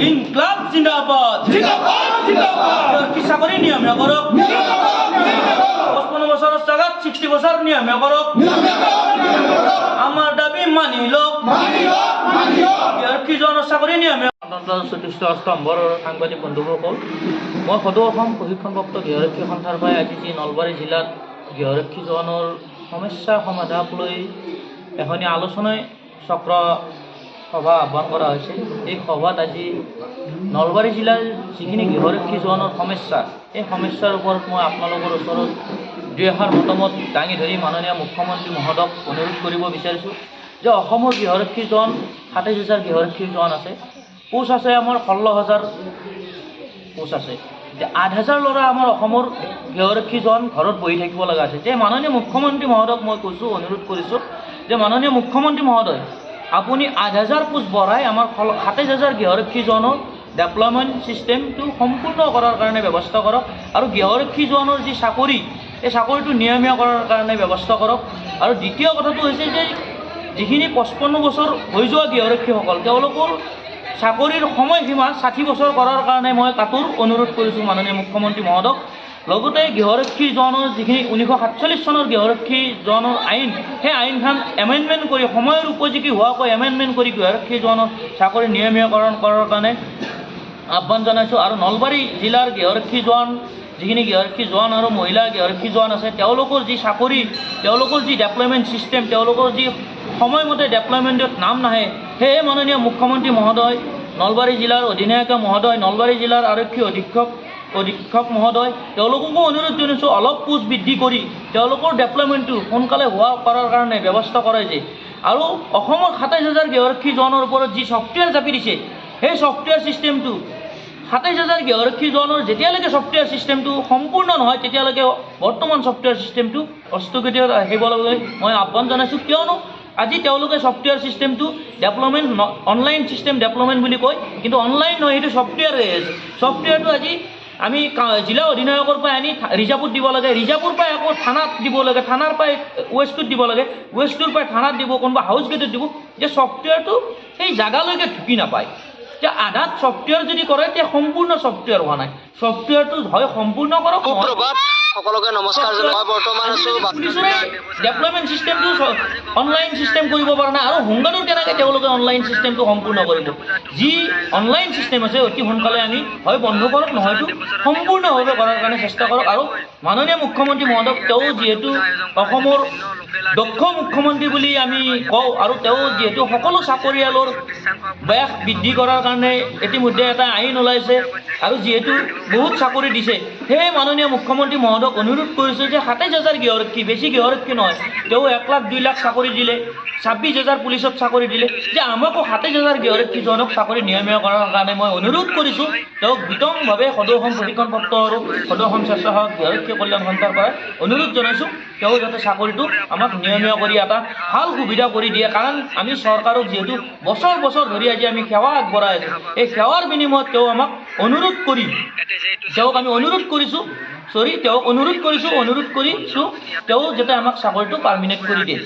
ইনকলাব জিন্দাবাদ কি চাকৰি নিয়মীয়া কৰক 55 বছৰৰ জাগাত 60 বছৰ নিয়মীয়া কৰক আমাৰ দাবী মানি লওক কিজনৰ চাকৰি নিয়মীয়া চতুৰ্থ স্তম্ভৰ সাংবাদিক বন্ধুসকল মই সদৌ অসম প্ৰশিক্ষণপ্ৰাপ্ত গৃহৰক্ষী সন্থাৰ পৰা আজি যি নলবাৰী জিলাত গৃহৰক্ষী জোৱানৰ সমস্যা সমাধানক লৈ এখনি আলোচনা চক্ৰ সভা আহ্বান কৰা হৈছে। এই সভাত আজি নলবাৰী জিলাৰ যিখিনি গৃহৰক্ষী জোৱানৰ সমস্যা এই সমস্যাৰ ওপৰত মই আপোনালোকৰ ওচৰত দুই এষাৰ মতামত দাঙি ধৰি মাননীয় মুখ্যমন্ত্ৰী মহোদয়ক অনুৰোধ কৰিব বিচাৰিছোঁ যে অসমৰ গৃহৰক্ষী জোৱান 27,000 গৃহৰক্ষী জোৱান আছে, পোষ্ট আছে আমাৰ 16,000 পোষ্ট আছে। 8,000 ল'ৰা আমাৰ অসমৰ গৃহৰক্ষী জোৱান ঘৰত বহি থাকিব লগা আছে। যে মাননীয় মুখ্যমন্ত্ৰী মহোদয়ক মই কৈছোঁ, অনুৰোধ কৰিছোঁ যে মাননীয় মুখ্যমন্ত্ৰী মহোদয় আপুনি 8,000 পোষ্ট বঢ়াই আমাৰ 27,000 গৃহৰক্ষী জোৱানৰ ডেভেলপমেণ্ট ছিষ্টেমটো সম্পূৰ্ণ কৰাৰ কাৰণে ব্যৱস্থা কৰক আৰু গৃহৰক্ষী জোৱানৰ যি চাকৰি এই চাকৰিটো নিয়মীয়া কৰাৰ কাৰণে ব্যৱস্থা কৰক। আৰু দ্বিতীয় কথাটো হৈছে যে যিখিনি 55 বছৰ হৈ যোৱা গৃহৰক্ষীসকল তেওঁলোকৰ চাকৰিৰ সময়সীমা 60 বছৰ কৰাৰ কাৰণে মই কাটোৰ অনুৰোধ কৰিছোঁ মাননীয় মুখ্যমন্ত্ৰী মহোদয়ক। লগতে গৃহৰক্ষী জোৱানৰ যিখিনি 1947 চনৰ গৃহৰক্ষী জোৱানৰ আইন সেই আইনখন এমেণ্ডমেণ্ট কৰি সময়ৰ উপযোগী হোৱাকৈ এমেণ্ডমেণ্ট কৰি গৃহৰক্ষী জোৱানৰ চাকৰি নিয়মীয়াকৰণ কৰাৰ কাৰণে আহ্বান জনাইছোঁ। আৰু নলবাৰী জিলাৰ গৃহৰক্ষী জোৱান যিখিনি গৃহৰক্ষী জোৱান আৰু মহিলা গৃহৰক্ষী জোৱান আছে তেওঁলোকৰ যি চাকৰি তেওঁলোকৰ যি ডেভেলপমেণ্ট ছিষ্টেম তেওঁলোকৰ যি সময়মতে ডেভেলপমেণ্টত নাম নাহে সেয়ে মাননীয় মুখ্যমন্ত্ৰী মহোদয়, নলবাৰী জিলাৰ অধিনায়ক মহোদয়, নলবাৰী জিলাৰ আৰক্ষী অধীক্ষক মহোদয় তেওঁলোককো অনুৰোধ জনাইছোঁ অলপ পোষ্ট বৃদ্ধি কৰি তেওঁলোকৰ ডেভেলপমেণ্টটো সোনকালে হোৱা কৰাৰ কাৰণে ব্যৱস্থা কৰে যে। আৰু অসমৰ 27,000 গৃহৰক্ষী জোৱানৰ ওপৰত যি ছফ্টৱেৰ জাপি দিছে সেই ছফ্টৱেৰ ছিষ্টেমটো 27,000 গৃহৰক্ষী জোৱানৰ যেতিয়ালৈকে ছফ্টৱেৰ ছিষ্টেমটো সম্পূৰ্ণ নহয় তেতিয়ালৈকে বৰ্তমান ছফ্টৱেৰ ছিষ্টেমটো স্থগিত আহিবলৈ মই আহ্বান জনাইছোঁ। কিয়নো আজি তেওঁলোকে ছফ্টৱেৰ ছিষ্টেমটো ডেভেলপমেণ্ট অনলাইন ছিষ্টেম ডেভেলপমেণ্ট বুলি কয়, কিন্তু অনলাইন নহয়, সেইটো ছফ্টৱেৰ হৈ আছে। ছফ্টৱেৰটো আজি আমি জিলা অধিনায়কৰ পৰা আনি ৰিজাৰ্ভত দিব লাগে, ৰিজাৰ্ভৰ পৰা আকৌ থানাত দিব লাগে, থানাৰ পৰা ৱেষ্টটোত দিব লাগে, ৱেষ্টটোৰ পৰা থানাত দিব, কোনোবা হাউচ গেটত দিব। যে ছফ্টৱেৰটো সেই জাগালৈকে ঢুকি নাপায়। যে আধাত ছফ্টৱেৰ যদি কৰে তেতিয়া সম্পূৰ্ণ ছফ্টৱেৰ হোৱা নাই। ছফ্টৱেৰটো হয় সম্পূৰ্ণ কৰক। সকলোকে নমস্কাৰ জনাই মই বৰ্তমান আছোঁ ডেভেলপমেণ্ট ছিষ্টেমটো অনলাইন ছিষ্টেম কৰিব পৰা নাই। আৰু হোমগাৰ্ডৰ কেনেকৈ তেওঁলোকে অনলাইন ছিষ্টেমটো সম্পূৰ্ণ কৰিব। যি অনলাইন ছিষ্টেম আছে অতি সোনকালে আমি হয় বন্ধ কৰক, নহয়তো সম্পূৰ্ণভাৱে কৰাৰ কাৰণে চেষ্টা কৰক। আৰু মাননীয় মুখ্যমন্ত্ৰী মহোদয়ক তেওঁ যিহেতু অসমৰ দক্ষ মুখ্যমন্ত্ৰী বুলি আমি কওঁ আৰু তেওঁ যিহেতু সকলো চাকৰিয়ালৰ বয়স বৃদ্ধি কৰাৰ কাৰণে ইতিমধ্যে এটা আইন ওলাইছে আৰু যিহেতু বহুত চাকৰি দিছে সেয়ে মাননীয় মুখ্যমন্ত্ৰী মহোদয়ক অনুৰোধ কৰিছোঁ যে 27,000 গৃহৰক্ষী, বেছি গৃহৰক্ষী নহয়, তেওঁ 1 লাখ 2 লাখ চাকৰি দিলে, 26,000 পুলিচত চাকৰি দিলে, যে আমাকো 27,000 গৃহৰক্ষী জনক চাকৰি নিয়মীয়া কৰাৰ কাৰণে মই অনুৰোধ কৰিছোঁ। তেওঁক বিতংভাৱে সদৌ অসম প্ৰশিক্ষণপ্ৰাপ্ত আৰু সদৌ অসম স্বেচ্ছাসেৱক গৃহৰক্ষী কল্যাণ সন্থাৰ পৰা অনুৰোধ জনাইছোঁ তেওঁ যাতে চাকৰিটো আমাক নিয়মীয়া কৰি এটা ভাল সুবিধা কৰি দিয়ে। কাৰণ আমি চৰকাৰক যিহেতু বছৰ বছৰ ধৰি আজি আমি সেৱা আগবঢ়াই আছোঁ, এই সেৱাৰ বিনিময়ত তেওঁ আমাক অনুৰোধ কৰি তেওঁক আমি অনুৰোধ কৰিছোঁ তেওঁ যাতে আমাক চাকৰিটো পাৰ্মিনেণ্ট কৰি দিয়ে।